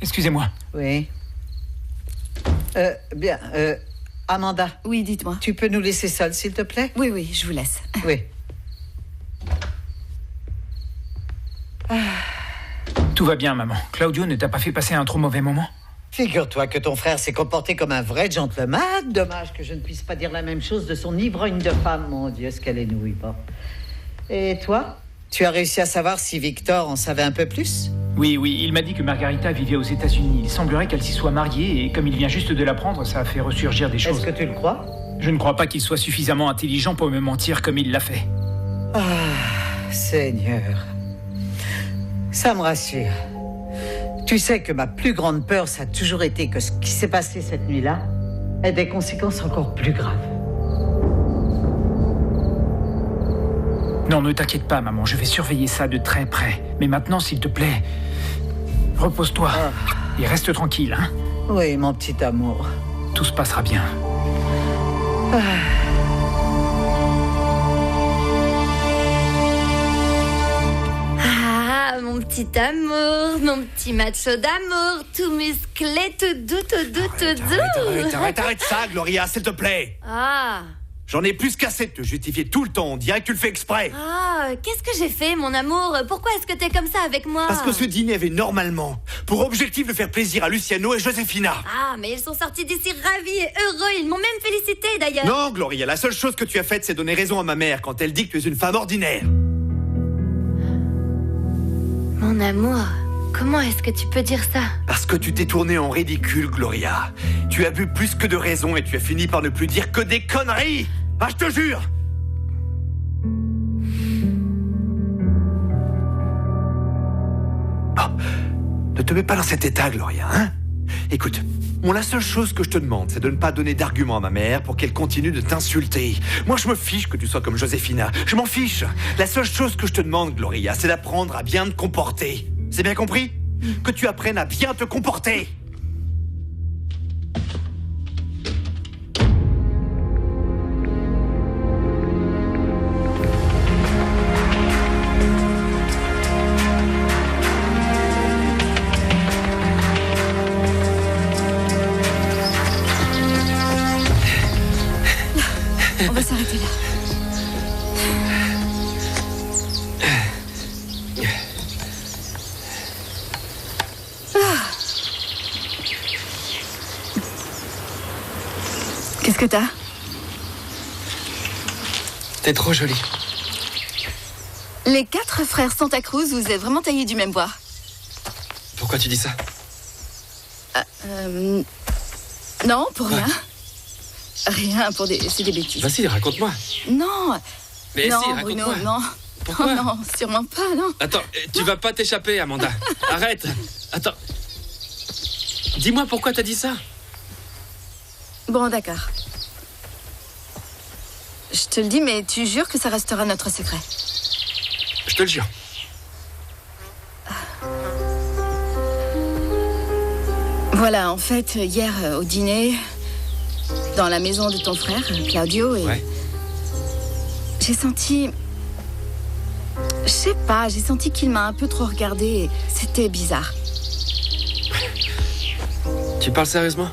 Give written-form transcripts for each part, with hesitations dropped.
excusez-moi. Oui. Bien, Amanda. Oui, dites-moi. Tu peux nous laisser seuls, s'il te plaît? Oui, je vous laisse. Oui. Tout va bien, maman. Claudio ne t'a pas fait passer un trop mauvais moment? Figure-toi que ton frère s'est comporté comme un vrai gentleman. Dommage que je ne puisse pas dire la même chose de son ivrogne de femme. Mon Dieu, ce qu'elle est nouille, pas. Et toi? Tu as réussi à savoir si Victor en savait un peu plus? Oui, il m'a dit que Margarita vivait aux États-Unis. Il semblerait qu'elle s'y soit mariée et comme il vient juste de l'apprendre, ça a fait ressurgir des choses. Est-ce que tu le crois? Je ne crois pas qu'il soit suffisamment intelligent pour me mentir comme il l'a fait. Ah, Seigneur. Ça me rassure. Tu sais que ma plus grande peur, ça a toujours été que ce qui s'est passé cette nuit-là ait des conséquences encore plus graves. Non, ne t'inquiète pas, maman. Je vais surveiller ça de très près. Mais maintenant, s'il te plaît, repose-toi et reste tranquille, hein? Oui, mon petit amour. Tout se passera bien. Ah, mon petit amour, mon petit macho d'amour, tout musclé, tout doux. Arrête ça, Gloria, s'il te plaît. Ah, J'en ai plus qu'assez de te justifier tout le temps. On dirait que tu le fais exprès. qu'est-ce que j'ai fait, mon amour? Pourquoi est-ce que t'es comme ça avec moi? Parce que ce dîner avait normalement pour objectif de faire plaisir à Luciano et Josefina. Ah, mais ils sont sortis d'ici ravis et heureux. Ils m'ont même félicité, d'ailleurs. Non, Gloria, la seule chose que tu as faite, c'est donner raison à ma mère quand elle dit que tu es une femme ordinaire. Mon amour, comment est-ce que tu peux dire ça? Parce que tu t'es tournée en ridicule, Gloria. Tu as bu plus que de raison et tu as fini par ne plus dire que des conneries. Ah, je te jure. Oh, ne te mets pas dans cet état, Gloria, hein? Écoute, la seule chose que je te demande, c'est de ne pas donner d'arguments à ma mère pour qu'elle continue de t'insulter. Moi, je me fiche que tu sois comme Josefina. Je m'en fiche. La seule chose que je te demande, Gloria, c'est d'apprendre à bien te comporter. C'est bien compris? Que tu apprennes à bien te comporter. On va s'arrêter là. Qu'est-ce que t'as? T'es trop jolie. Les 4 frères Santa Cruz, vous êtes vraiment taillés du même bois. Pourquoi tu dis ça? Non, pour rien. Rien, c'est des bêtises. Vas-y, raconte-moi. Non. Mais non, si, Bruno, raconte-moi. non. Pourquoi? Oh, non, sûrement pas, non. Attends, tu vas pas t'échapper, Amanda. Arrête. Attends. Dis-moi pourquoi t'as dit ça. Bon, d'accord. Je te le dis, mais tu jures que ça restera notre secret. Je te le jure. Voilà, en fait, hier, au dîner, dans la maison de ton frère, Claudio, et... Ouais. J'ai senti... Je sais pas, j'ai senti qu'il m'a un peu trop regardé et c'était bizarre. Tu parles sérieusement?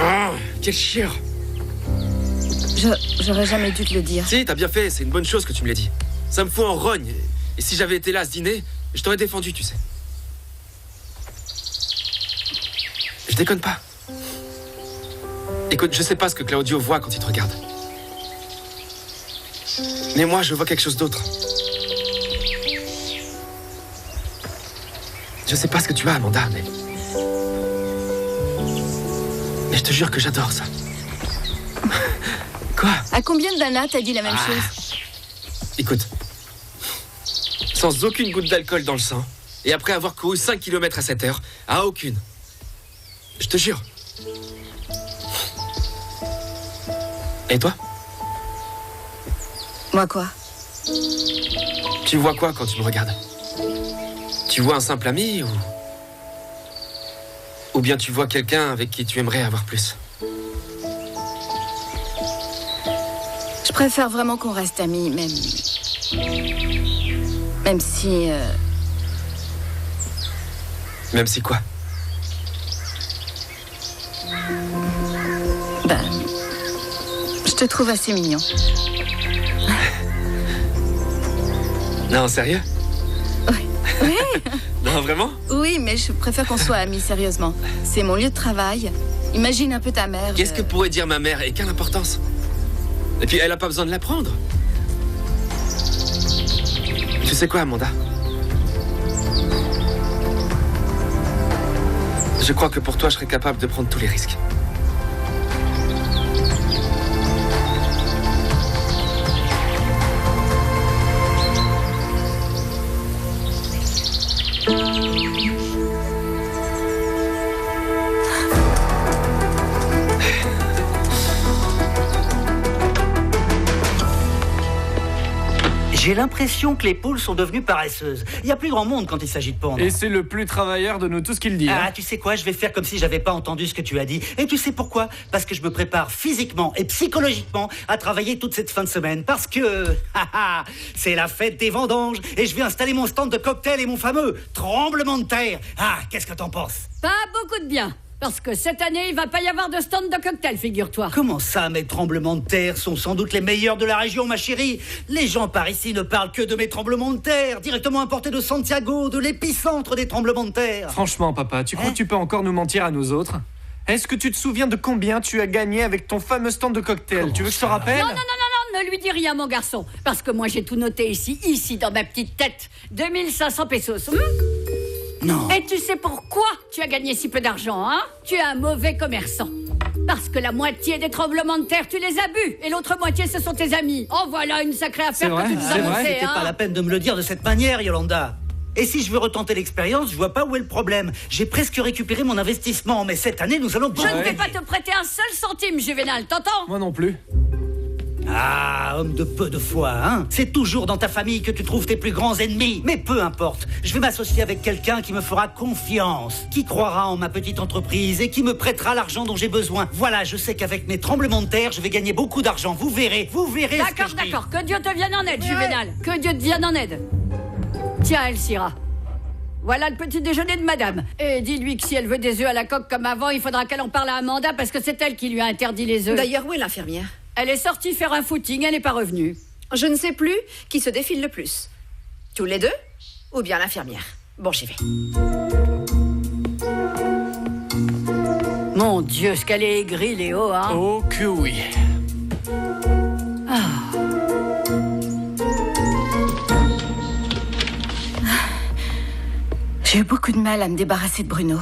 Oh, quelle chieur. J'aurais jamais dû te le dire. Si, t'as bien fait, c'est une bonne chose que tu me l'aies dit. Ça me fout en rogne. Et si j'avais été là à ce dîner, je t'aurais défendu, tu sais. Je déconne pas. Écoute, je sais pas ce que Claudio voit quand il te regarde. Mais moi, je vois quelque chose d'autre. Je sais pas ce que tu as, Amanda, mais je te jure que j'adore ça. Quoi? À combien de nanas t'as dit la même chose? Écoute, sans aucune goutte d'alcool dans le sang, et après avoir couru 5 km à 7 heures, à aucune. Je te jure. Et toi? Moi quoi? Tu vois quoi quand tu me regardes? Tu vois un simple ami ou bien tu vois quelqu'un avec qui tu aimerais avoir plus? Je préfère vraiment qu'on reste amis, même si... Même si quoi? Ben, je te trouve assez mignon. Non, sérieux? Oui, Non, vraiment? oui, mais je préfère qu'on soit amis, sérieusement. C'est mon lieu de travail. Imagine un peu ta mère. Qu'est-ce que pourrait dire ma mère et quelle importance? Et puis, elle a pas besoin de l'apprendre. Tu sais quoi, Amanda? Je crois que pour toi, je serais capable de prendre tous les risques. J'ai l'impression que les poules sont devenues paresseuses. Il n'y a plus grand monde quand il s'agit de pondre. Et c'est le plus travailleur de nous tous qui le dit. Ah, tu sais quoi, je vais faire comme si j'avais pas entendu ce que tu as dit. Et tu sais pourquoi? Parce que je me prépare physiquement et psychologiquement à travailler toute cette fin de semaine. Parce que, c'est la fête des vendanges et je vais installer mon stand de cocktail et mon fameux tremblement de terre. Ah, qu'est-ce que t'en penses? Pas beaucoup de bien. Parce que cette année, il va pas y avoir de stand de cocktail, figure-toi. Comment ça, mes tremblements de terre sont sans doute les meilleurs de la région, ma chérie? Les gens par ici ne parlent que de mes tremblements de terre, directement importés de Santiago, de l'épicentre des tremblements de terre. Franchement, papa, tu crois que tu peux encore nous mentir à nous autres? Est-ce que tu te souviens de combien tu as gagné avec ton fameux stand de cocktail? Tu veux que je te rappelle? Non, ne lui dis rien, mon garçon. Parce que moi, j'ai tout noté ici, dans ma petite tête. 2500 pesos. Non. Et tu sais pourquoi tu as gagné si peu d'argent, hein? Tu es un mauvais commerçant. Parce que la moitié des tremblements de terre, tu les as bu. Et l'autre moitié, ce sont tes amis. Oh, voilà une sacrée affaire que tu nous as montée, C'était pas la peine de me le dire de cette manière, Yolanda. Et si je veux retenter l'expérience, je vois pas où est le problème. J'ai presque récupéré mon investissement, mais cette année, nous allons... Je ne vais pas te prêter un seul centime, Juvénal, t'entends? Moi non plus. Ah, homme de peu de foi, hein? C'est toujours dans ta famille que tu trouves tes plus grands ennemis. Mais peu importe, je vais m'associer avec quelqu'un qui me fera confiance, qui croira en ma petite entreprise et qui me prêtera l'argent dont j'ai besoin. Voilà, je sais qu'avec mes tremblements de terre, je vais gagner beaucoup d'argent. Vous verrez. D'accord, d'accord. Que Dieu te vienne en aide, Juvénal. Que Dieu te vienne en aide. Tiens, Elcira. Voilà le petit déjeuner de madame. Et dis-lui que si elle veut des œufs à la coque comme avant, il faudra qu'elle en parle à Amanda parce que c'est elle qui lui a interdit les œufs. D'ailleurs, où est l'infirmière? Elle est sortie faire un footing, elle n'est pas revenue. Je ne sais plus qui se défile le plus. Tous les deux? Ou bien l'infirmière? Bon, j'y vais. Mon Dieu, ce qu'elle est aigrie, Léo, hein? Oh que oui. J'ai eu beaucoup de mal à me débarrasser de Bruno.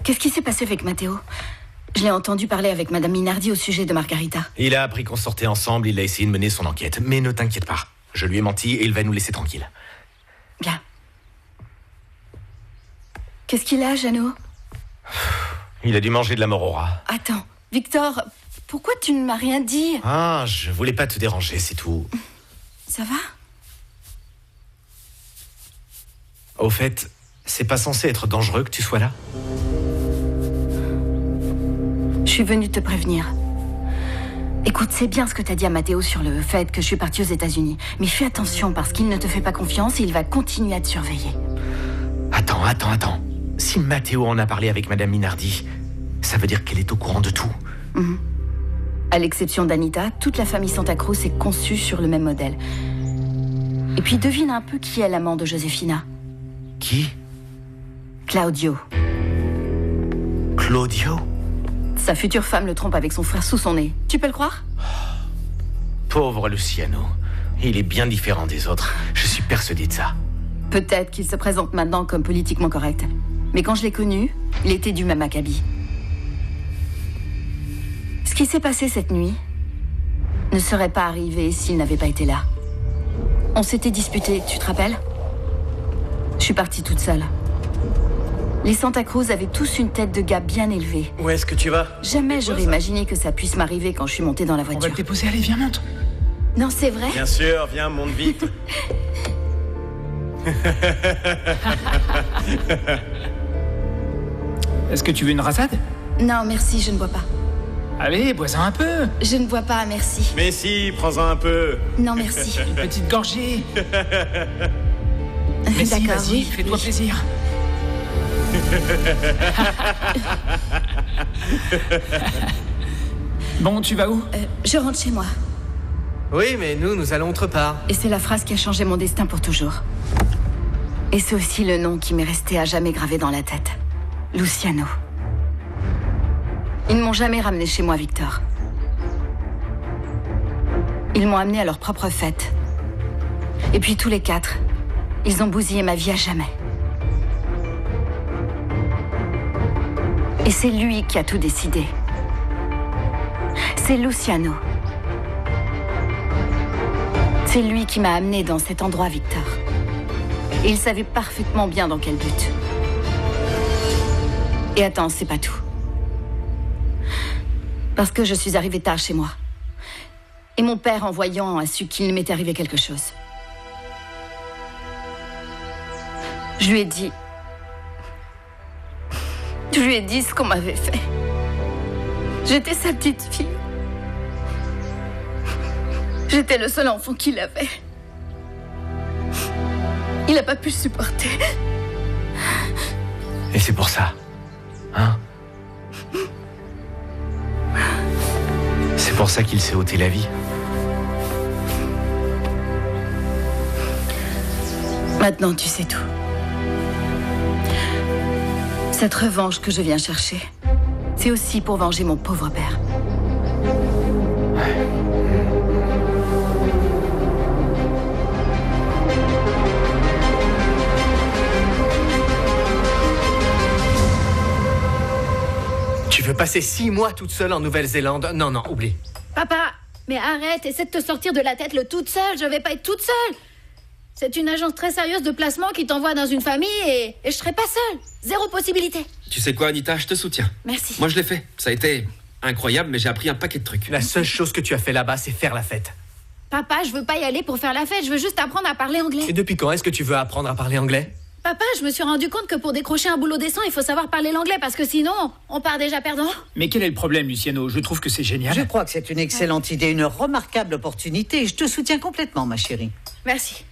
Qu'est-ce qui s'est passé avec Matteo? Je l'ai entendu parler avec Madame Minardi au sujet de Margarita. Il a appris qu'on sortait ensemble, il a essayé de mener son enquête. Mais ne t'inquiète pas, je lui ai menti et il va nous laisser tranquilles. Bien. Qu'est-ce qu'il a, Jeannot? Il a dû manger de la morora. Attends, Victor, pourquoi tu ne m'as rien dit? Ah, je voulais pas te déranger, c'est tout. Ça va? Au fait, c'est pas censé être dangereux que tu sois là? Je suis venue te prévenir. Écoute, c'est bien ce que t'as dit à Matteo sur le fait que je suis partie aux États-Unis. Mais fais attention parce qu'il ne te fait pas confiance et il va continuer à te surveiller. Attends. Si Matteo en a parlé avec Madame Minardi, ça veut dire qu'elle est au courant de tout. À l'exception d'Anita, toute la famille Santa Cruz est conçue sur le même modèle. Et puis devine un peu qui est l'amant de Josefina. Qui? Claudio. Claudio? Sa future femme le trompe avec son frère sous son nez. Tu peux le croire? Pauvre Luciano. Il est bien différent des autres. Je suis persuadé de ça. Peut-être qu'il se présente maintenant comme politiquement correct. Mais quand je l'ai connu, il était du même acabit. Ce qui s'est passé cette nuit ne serait pas arrivé s'il n'avait pas été là. On s'était disputé, tu te rappelles? Je suis partie toute seule. Les Santa Cruz avaient tous une tête de gars bien élevée. Où est-ce que tu vas? Jamais j'aurais imaginé que ça puisse m'arriver quand je suis montée dans la voiture. On va le déposer, allez, viens, monte. Non, c'est vrai? Bien sûr, viens, monte vite. Est-ce que tu veux une rasade? Non, merci, je ne bois pas. Allez, bois-en un peu. Je ne bois pas, merci. Mais si, prends-en un peu. Non, merci. Une petite gorgée. Mais si, D'accord, vas-y, oui. fais-toi plaisir. Bon, tu vas où? Je rentre chez moi. Oui, mais nous allons autre part. Et c'est la phrase qui a changé mon destin pour toujours. Et c'est aussi le nom qui m'est resté à jamais gravé dans la tête. Luciano. Ils ne m'ont jamais ramené chez moi, Victor. Ils m'ont amené à leur propre fête. Et puis tous les quatre, ils ont bousillé ma vie à jamais. Et c'est lui qui a tout décidé. C'est Luciano. C'est lui qui m'a amené dans cet endroit, Victor. Et il savait parfaitement bien dans quel but. Et attends, c'est pas tout. Parce que je suis arrivée tard chez moi. Et mon père, en voyant, a su qu'il m'était arrivé quelque chose. Je lui ai dit... Je lui ai dit ce qu'on m'avait fait. J'étais sa petite fille. J'étais le seul enfant qu'il avait. Il n'a pas pu le supporter. Et c'est pour ça, hein? C'est pour ça qu'il s'est ôté la vie. Maintenant, tu sais tout. Cette revanche que je viens chercher, c'est aussi pour venger mon pauvre père. Tu veux passer 6 mois toute seule en Nouvelle-Zélande? Non, non, oublie. Papa, mais arrête, essaie de te sortir de la tête le toute seule, je vais pas être toute seule. C'est une agence très sérieuse de placement qui t'envoie dans une famille et je serai pas seule. Zéro possibilité. Tu sais quoi, Anita, je te soutiens. Merci. Moi, je l'ai fait. Ça a été incroyable, mais j'ai appris un paquet de trucs. La seule chose que tu as fait là-bas, c'est faire la fête. Papa, je veux pas y aller pour faire la fête, je veux juste apprendre à parler anglais. Et depuis quand est-ce que tu veux apprendre à parler anglais? Papa, je me suis rendu compte que pour décrocher un boulot décent, il faut savoir parler l'anglais parce que sinon, on part déjà perdant. Mais quel est le problème, Luciano? Je trouve que c'est génial. Je crois que c'est une excellente idée, une remarquable opportunité. Je te soutiens complètement, ma chérie. Merci.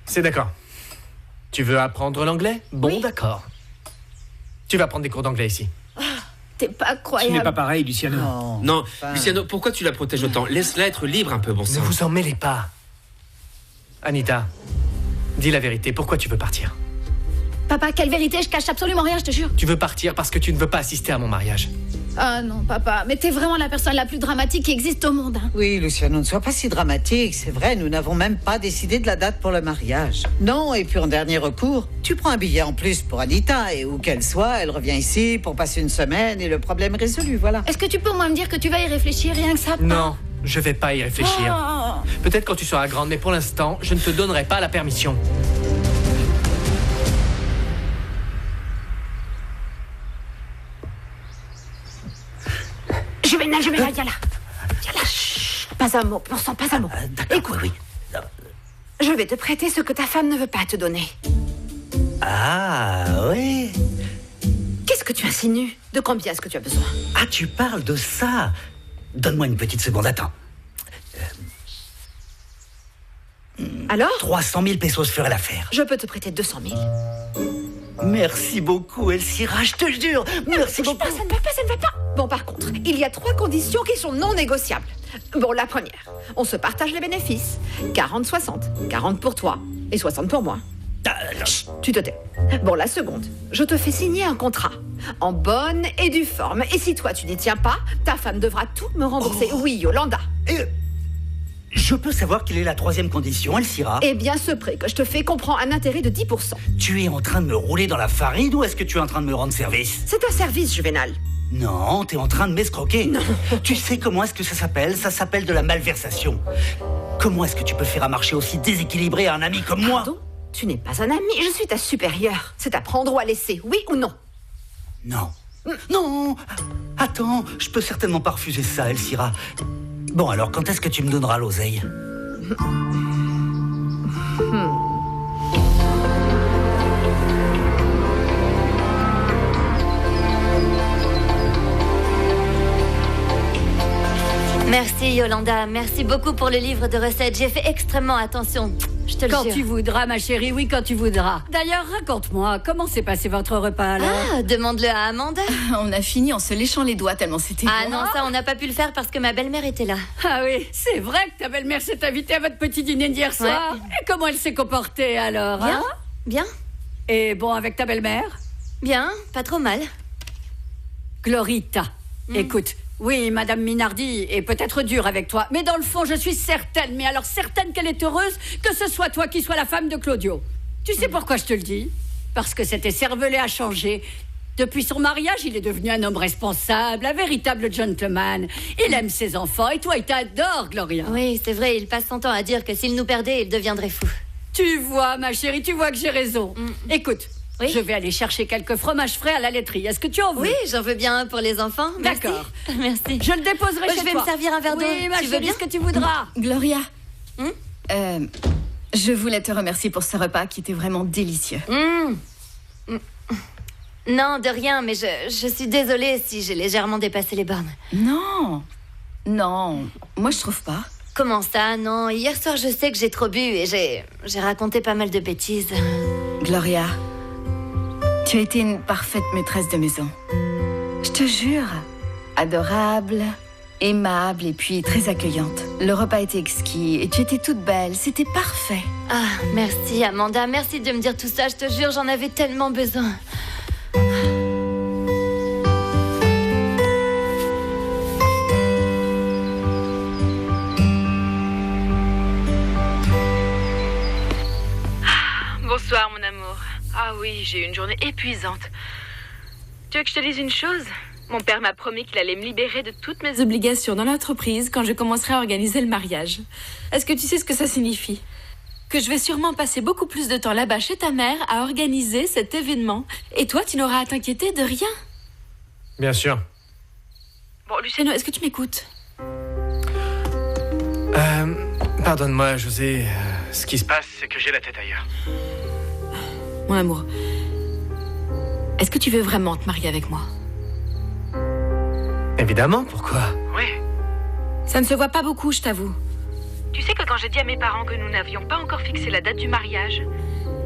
C'est d'accord. Tu veux apprendre l'anglais? Bon, oui. D'accord. Tu vas prendre des cours d'anglais ici. Oh, t'es pas croyable. Ce n'est pas pareil, Luciano. Non, Luciano, pourquoi tu la protèges autant? Laisse-la être libre un peu, bon sang. Ne vous en mêlez pas. Anita, dis la vérité, pourquoi tu veux partir? Papa, quelle vérité? Je cache absolument rien, je te jure. Tu veux partir parce que tu ne veux pas assister à mon mariage. Ah non, papa, mais t'es vraiment la personne la plus dramatique qui existe au monde. Hein. Oui, Luciano, ne sois pas si dramatique. C'est vrai, nous n'avons même pas décidé de la date pour le mariage. Non, et puis en dernier recours, tu prends un billet en plus pour Anita, et où qu'elle soit, elle revient ici pour passer une semaine, et le problème est résolu, voilà. Est-ce que tu peux au moins me dire que tu vas y réfléchir, rien que ça, papa? Non, je vais pas y réfléchir. Oh. Peut-être quand tu seras grande, mais pour l'instant, je ne te donnerai pas la permission. Je vais là, viens là. Viens là, chut. Pas un mot, pour sang, pas un mot. D'accord, écoute, oui. Je vais te prêter ce que ta femme ne veut pas te donner. Ah, oui. Qu'est-ce que tu insinues? De combien est-ce que tu as besoin? Ah, tu parles de ça. Donne-moi une petite seconde, attends. Alors? 300 000 pesos ferait l'affaire. Je peux te prêter 200 000. Merci beaucoup, Elcira, je te jure. Merci beaucoup. Ça ne va pas, ça ne va pas. Bon, par contre, il y a 3 conditions qui sont non négociables. Bon, la première, on se partage les bénéfices. 40-60. 40 pour toi et 60 pour moi. Chut, tu te tais. Bon, la seconde, je te fais signer un contrat. En bonne et due forme. Et si toi, tu n'y tiens pas, ta femme devra tout me rembourser. Oh. Oui, Yolanda. Je peux savoir quelle est la 3e condition, Elcira? Eh bien, ce prêt que je te fais comprend un intérêt de 10%. Tu es en train de me rouler dans la farine ou est-ce que tu es en train de me rendre service? C'est un service, Juvénal. Non, t'es en train de m'escroquer. Non. Tu sais comment est-ce que ça s'appelle? Ça s'appelle de la malversation. Comment est-ce que tu peux faire un marché aussi déséquilibré à un ami comme moi? Pardon? Tu n'es pas un ami, je suis ta supérieure. C'est à prendre ou à laisser, oui ou non? Non. Non. Attends, je peux certainement pas refuser ça, Elcira. Bon, alors, quand est-ce que tu me donneras l'oseille? Merci Yolanda, merci beaucoup pour le livre de recettes. J'ai fait extrêmement attention, je te le jure. Quand tu voudras, ma chérie, oui, quand tu voudras. D'ailleurs, raconte-moi, comment s'est passé votre repas alors? Ah, demande-le à Amanda. On a fini en se léchant les doigts tellement c'était Ah bon. non, ça on n'a pas pu le faire parce que ma belle-mère était là. Ah oui, c'est vrai que ta belle-mère s'est invitée à votre petit dîner d'hier soir. Et comment elle s'est comportée alors? Bien, hein? bien. Et bon, avec ta belle-mère? Bien, pas trop mal. Glorita, écoute, oui, Madame Minardi est peut-être dure avec toi, mais dans le fond, je suis certaine, mais alors certaine qu'elle est heureuse que ce soit toi qui sois la femme de Claudio. Tu sais pourquoi je te le dis? Parce que cet écervelé a changé. Depuis son mariage, il est devenu un homme responsable, un véritable gentleman. Il aime ses enfants et toi, il t'adore, Gloria. Oui, c'est vrai, il passe son temps à dire que s'il nous perdait, il deviendrait fou. Tu vois, ma chérie, tu vois que j'ai raison. Écoute, je vais aller chercher quelques fromages frais à la laiterie. Est-ce que tu en veux? Oui, j'en veux bien un pour les enfants. Merci. D'accord. Merci. Je le déposerai chez toi. Je vais me servir un verre d'eau. Oui, ma tu veux chérie, bien ce que tu voudras. Gloria, je voulais te remercier pour ce repas qui était vraiment délicieux. Non, de rien, mais je suis désolée si j'ai légèrement dépassé les bornes. Non, moi je trouve pas. Comment ça, non? Hier soir, je sais que j'ai trop bu et j'ai raconté pas mal de bêtises. Gloria, tu as été une parfaite maîtresse de maison. Je te jure, adorable, aimable et puis très accueillante. Le repas était exquis et tu étais toute belle, c'était parfait. Ah, merci Amanda, merci de me dire tout ça, je te jure, j'en avais tellement besoin. Bonsoir mon amour. Ah oui, j'ai eu une journée épuisante. Tu veux que je te dise une chose? Mon père m'a promis qu'il allait me libérer de toutes mes obligations dans l'entreprise quand je commencerai à organiser le mariage. Est-ce que tu sais ce que ça signifie? Que je vais sûrement passer beaucoup plus de temps là-bas chez ta mère à organiser cet événement. Et toi, tu n'auras à t'inquiéter de rien. Bien sûr. Bon, Luciano, est-ce que tu m'écoutes? Pardonne-moi, José. Ce qui se passe, c'est que j'ai la tête ailleurs. Mon amour, est-ce que tu veux vraiment te marier avec moi? Évidemment, pourquoi? Oui. Ça ne se voit pas beaucoup, je t'avoue. Tu sais que quand j'ai dit à mes parents que nous n'avions pas encore fixé la date du mariage,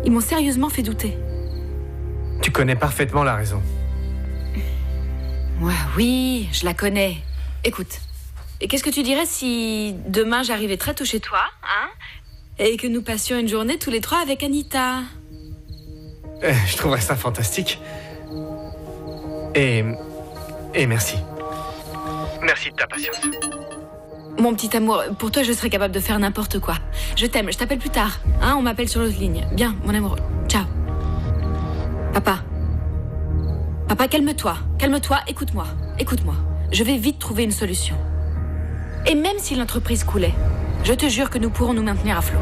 ils m'ont sérieusement fait douter. Tu connais parfaitement la raison. Ouais, oui, je la connais. Écoute, et qu'est-ce que tu dirais si demain j'arrivais très tôt chez toi, hein? Et que nous passions une journée tous les trois avec Anita? Je trouverais ça fantastique. Et merci. Merci de ta patience. Mon petit amour, pour toi, je serais capable de faire n'importe quoi. Je t'aime, je t'appelle plus tard. Hein, on m'appelle sur l'autre ligne. Bien, mon amour. Ciao. Papa. Papa, calme-toi. Calme-toi, écoute-moi. Écoute-moi. Je vais vite trouver une solution. Et même si l'entreprise coulait, je te jure que nous pourrons nous maintenir à flot.